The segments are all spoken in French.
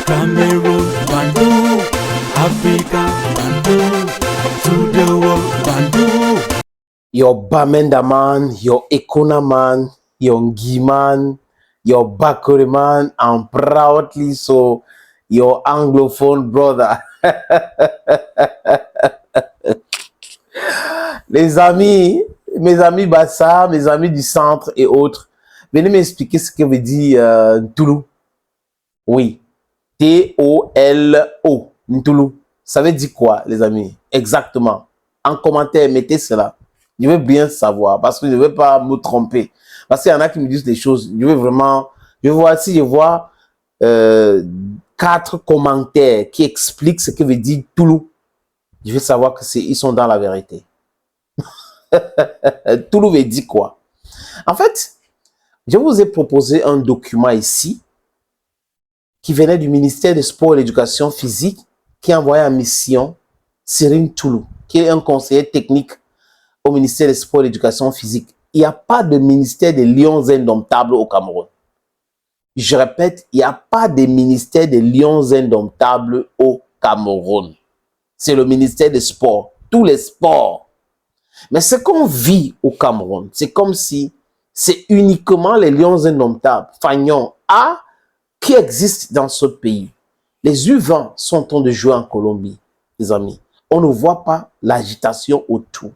Cameroon, Bandung, Africa, Bandung, to the world, Bandung. Your Bamenda man, your Ekona man, your Ngi man, your Bakore man, and proudly so, your Anglophone brother. Les amis, mes amis Bassa, mes amis du centre et autres, venez m'expliquer ce que veut dire Ntulu. Oui, T-O-L-O, Ntulu. Ça veut dire quoi, les amis? Exactement. En commentaire, mettez cela. Je veux bien savoir, parce que je ne veux pas me tromper. Parce qu'il y en a qui me disent des choses. Je veux vraiment... Si je vois 4 commentaires qui expliquent ce que veut dire Ntulu, je veux savoir qu'ils sont dans la vérité. Ntulu veut dire quoi? En fait, je vous ai proposé un document ici qui venait du ministère des Sports et de l'Éducation physique qui a envoyé en mission Cyril Ntulu, qui est un conseiller technique au ministère des Sports et de l'Éducation physique. Il n'y a pas de ministère des Lions indomptables au Cameroun. Je répète, il n'y a pas de ministère des Lions indomptables au Cameroun. C'est le ministère des Sports, tous les sports. Mais ce qu'on vit au Cameroun, c'est comme si c'est uniquement les Lions indomptables, Fagnon A, qui existent dans ce pays. Les U20 sont en train de jouer en Colombie, les amis. On ne voit pas l'agitation autour.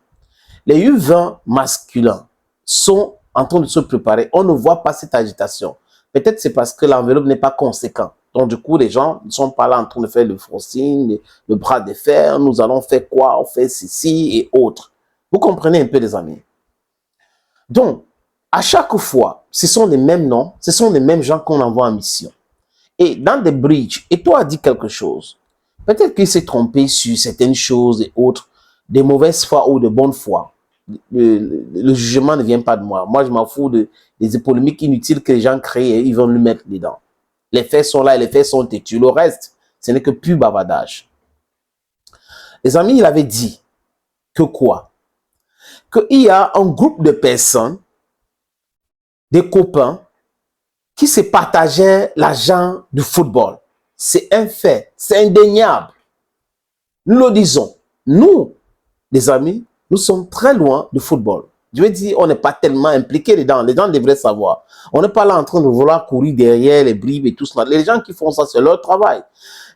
Les U20 masculins sont en train de se préparer. On ne voit pas cette agitation. Peut-être c'est parce que l'enveloppe n'est pas conséquente. Donc du coup, les gens ne sont pas là en train de faire le forcing, le bras de fer. Nous allons faire quoi? On fait ceci et autres. Vous comprenez un peu, les amis? Donc, à chaque fois, ce sont les mêmes noms, ce sont les mêmes gens qu'on envoie en mission. Et dans des bridges, et toi a dit quelque chose. Peut-être qu'il s'est trompé sur certaines choses et autres, de mauvaise foi ou de bonne foi. Le jugement ne vient pas de moi. Moi, je m'en fous des polémiques inutiles que les gens créent et ils vont lui mettre dedans. Les faits sont là et les faits sont têtus. Le reste, ce n'est que plus bavardage. Les amis, il avait dit que quoi? Qu'il y a un groupe de personnes, des copains, qui se partageaient l'argent du football. C'est un fait, c'est indéniable. Nous le disons. Nous, les amis, nous sommes très loin du football. Je veux dire, on n'est pas tellement impliqués dedans. Les gens devraient savoir. On n'est pas là en train de vouloir courir derrière les bribes et tout cela. Les gens qui font ça, c'est leur travail.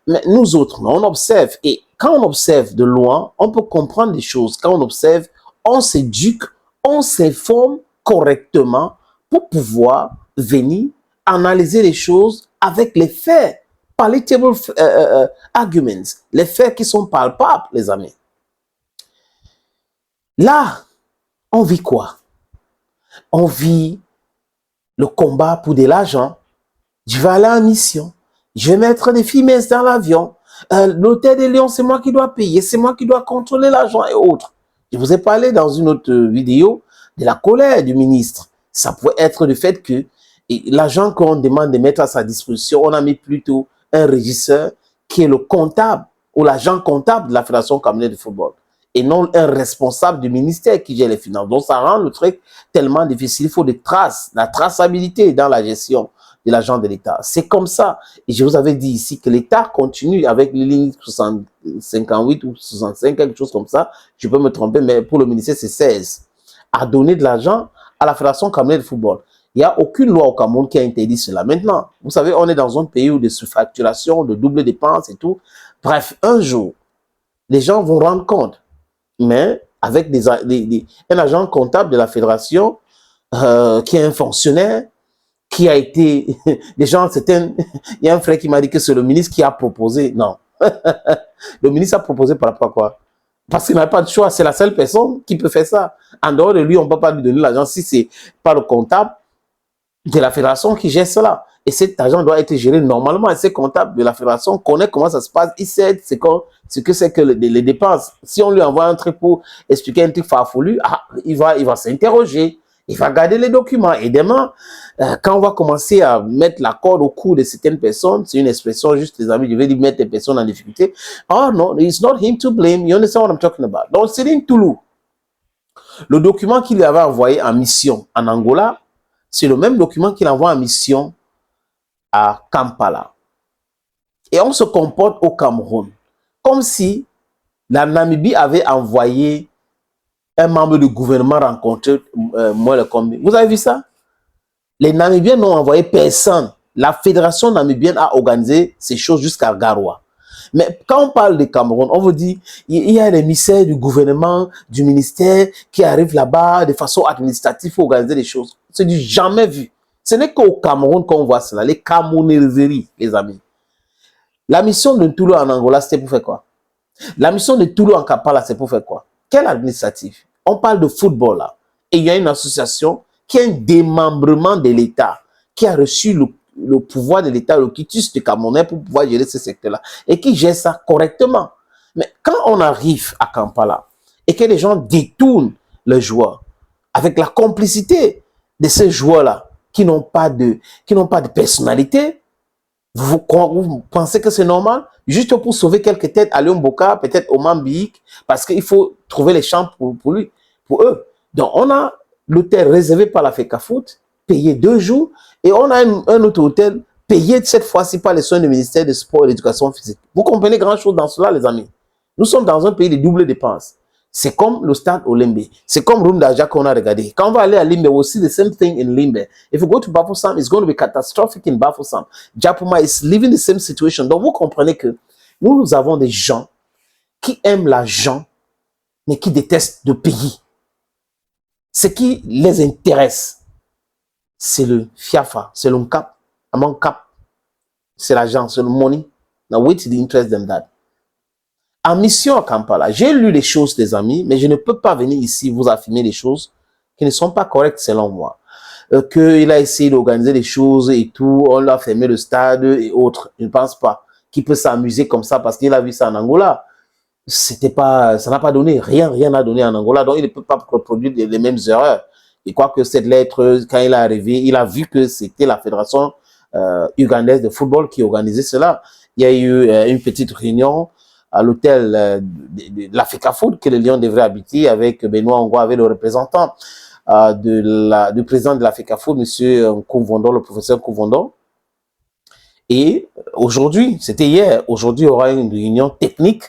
Mais nous autres, on observe. Et quand on observe de loin, on peut comprendre des choses. Quand on observe, on s'éduque, on s'informe correctement pour pouvoir venir analyser les choses avec les faits. Palatable arguments. Les faits qui sont palpables, les amis. Là, on vit quoi? On vit le combat pour de l'argent. Je vais aller en mission. Je vais mettre des filles minces dans l'avion. L'hôtel des Lions, c'est moi qui dois payer. C'est moi qui dois contrôler l'argent et autres. Je vous ai parlé dans une autre vidéo de la colère du ministre. Ça pourrait être le fait que l'argent qu'on demande de mettre à sa disposition, on a mis plutôt un régisseur qui est le comptable ou l'agent comptable de la Fédération camerounaise de football. Et non un responsable du ministère qui gère les finances. Donc, ça rend le truc tellement difficile. Il faut des traces, la traçabilité dans la gestion de l'argent de l'État. C'est comme ça. Et je vous avais dit ici que l'État continue avec les lignes 58 ou 65, quelque chose comme ça. Je peux me tromper, mais pour le ministère, c'est 16. À donner de l'argent à la Fédération camerounaise de football. Il n'y a aucune loi au Cameroun qui a interdit cela. Maintenant, vous savez, on est dans un pays où de surfacturation, de double dépenses et tout. Bref, un jour, les gens vont rendre compte. Mais avec un agent comptable de la fédération qui est un fonctionnaire, qui a été... Les gens, il y a un frère qui m'a dit que c'est le ministre qui a proposé. Non. Le ministre a proposé par rapport à quoi? Parce qu'il n'a pas de choix. C'est la seule personne qui peut faire ça. En dehors de lui, on ne peut pas lui donner l'argent si ce n'est pas le comptable de la fédération qui gère cela. Et cet argent doit être géré normalement. Et ces comptables de la fédération connaissent comment ça se passe. Ils savent ce que c'est que les dépenses. Si on lui envoie un truc pour expliquer un truc farfelu, il va s'interroger. Il va garder les documents. Et demain, quand on va commencer à mettre la corde au cou de certaines personnes, c'est une expression juste, les amis, je vais dire mettre les personnes en difficulté. Oh non, it's not him to blame. You understand what I'm talking about? Donc, Cyril Ntulu, le document qu'il lui avait envoyé en mission en Angola, c'est le même document qu'il envoie en mission à Kampala. Et on se comporte au Cameroun comme si la Namibie avait envoyé un membre du gouvernement rencontrer Moïse Katumbi. Vous avez vu ça? Les Namibiens n'ont envoyé personne. La fédération namibienne a organisé ces choses jusqu'à Garoua. Mais quand on parle du Cameroun, on vous dit, il y a les émissaires du gouvernement, du ministère qui arrivent là-bas de façon administrative pour organiser les choses. C'est du jamais vu. Ce n'est qu'au Cameroun qu'on voit cela, les Camerounaiseries, les amis. La mission de Toulou en Angola, c'était pour faire quoi? La mission de Toulou en Kampala, c'est pour faire quoi? Quel administratif? On parle de football là. Et il y a une association qui a un démembrement de l'État, qui a reçu le pouvoir de l'État, le quitus du Camerounais pour pouvoir gérer ce secteur-là, et qui gère ça correctement. Mais quand on arrive à Kampala, et que les gens détournent les joueurs, avec la complicité de ces joueurs-là, qui n'ont pas de personnalité, vous pensez que c'est normal? Juste pour sauver quelques têtes à Léon Boka, peut-être au Mambik, parce qu'il faut trouver les champs pour lui, pour eux. Donc, on a l'hôtel réservé par la FECAFOOT, payé 2 jours, et on a un autre hôtel payé cette fois-ci par les soins du ministère des Sports et de l'Éducation physique. Vous comprenez grand chose dans cela, les amis? Nous sommes dans un pays de double dépenses. C'est comme le stade au Limbe. C'est comme Rundaja qu'on a regardé. Quand on va aller à Limbe, we'll see the same thing in Limbe. If you go to Bafoussam, it's going to be catastrophic in Bafoussam. Japuma is living the same situation. Donc, vous comprenez que nous avons des gens qui aiment l'argent, mais qui détestent le pays. Ce qui les intéresse, c'est le fiafa, c'est le cap, among cap, c'est l'argent, c'est le money. Now, wait till the interest them that. En mission à Kampala, j'ai lu les choses, les amis, mais je ne peux pas venir ici vous affirmer des choses qui ne sont pas correctes selon moi. Qu'il a essayé d'organiser des choses et tout, on l'a fermé le stade et autres. Je ne pense pas qu'il peut s'amuser comme ça parce qu'il a vu ça en Angola. C'était pas, ça n'a pas donné, rien n'a donné en Angola, donc il ne peut pas reproduire les mêmes erreurs. Et quoi que cette lettre, quand il est arrivé, il a vu que c'était la fédération ugandaise de football qui organisait cela. Il y a eu une petite réunion à l'hôtel de la FECAFOOT que les Lions devraient habiter avec Benoît Ongoa, avec le représentant du président de la FECAFOOT, M. Kouvondo, le professeur Kouvondo. Et aujourd'hui, c'était hier, aujourd'hui il y aura une réunion technique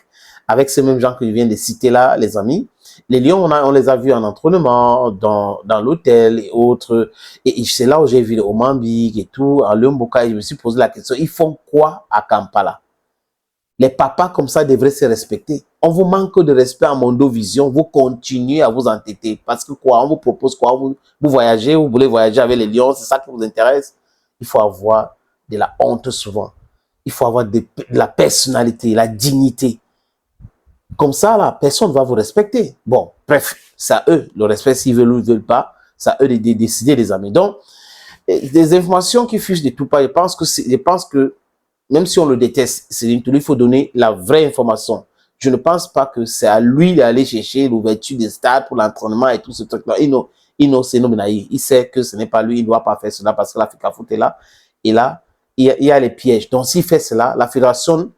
avec ces mêmes gens que je viens de citer là, les amis. Les Lions, on les a vus en entraînement, dans l'hôtel et autres. Et c'est là où j'ai vu les Omambik et tout, en Lumboka, et je me suis posé la question, ils font quoi à Kampala? Les papas comme ça devraient se respecter. On vous manque de respect à Mondo Vision, vous continuez à vous entêter. Parce que quoi, on vous propose quoi? Vous voyagez, vous voulez voyager avec les Lions, c'est ça qui vous intéresse? Il faut avoir de la honte souvent. Il faut avoir de la personnalité, la dignité. Comme ça, là, personne ne va vous respecter. Bon, bref, c'est à eux, le respect, s'ils veulent ou ils ne veulent pas, c'est à eux de décider, les amis. Donc, des informations qui fussent de tout pas, je pense que même si on le déteste, il faut donner la vraie information. Je ne pense pas que c'est à lui d'aller chercher l'ouverture des stades pour l'entraînement et tout ce truc-là. Il sait que ce n'est pas lui, il ne doit pas faire cela parce que la FECAFOOT est là. Et là, il y a les pièges. Donc, s'il fait cela, la fédération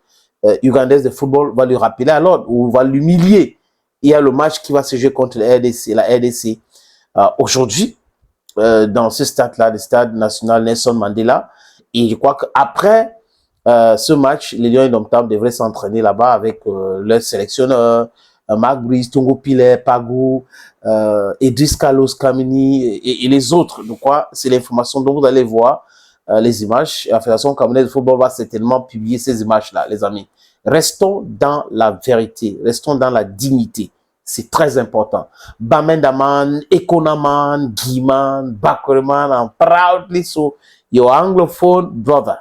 ugandaise de football va lui rappeler à l'ordre ou va l'humilier. Il y a le match qui va se jouer contre la RDC aujourd'hui, dans ce stade-là, le stade national Nelson Mandela. Et je crois qu'après ce match, les Lions indomptables devraient s'entraîner là-bas avec leur sélectionneur, Marc Brice, Tongo Pilet, Pagou, Idriss Carlos Kamini et les autres. Je crois c'est l'information dont vous allez voir les images. La Fédération camerounaise de football va certainement publier ces images-là, les amis. Restons dans la vérité, restons dans la dignité. C'est très important. Bamendaman, Ekonaman, Guiman, Bakurman, I'm proudly so your Anglophone brother.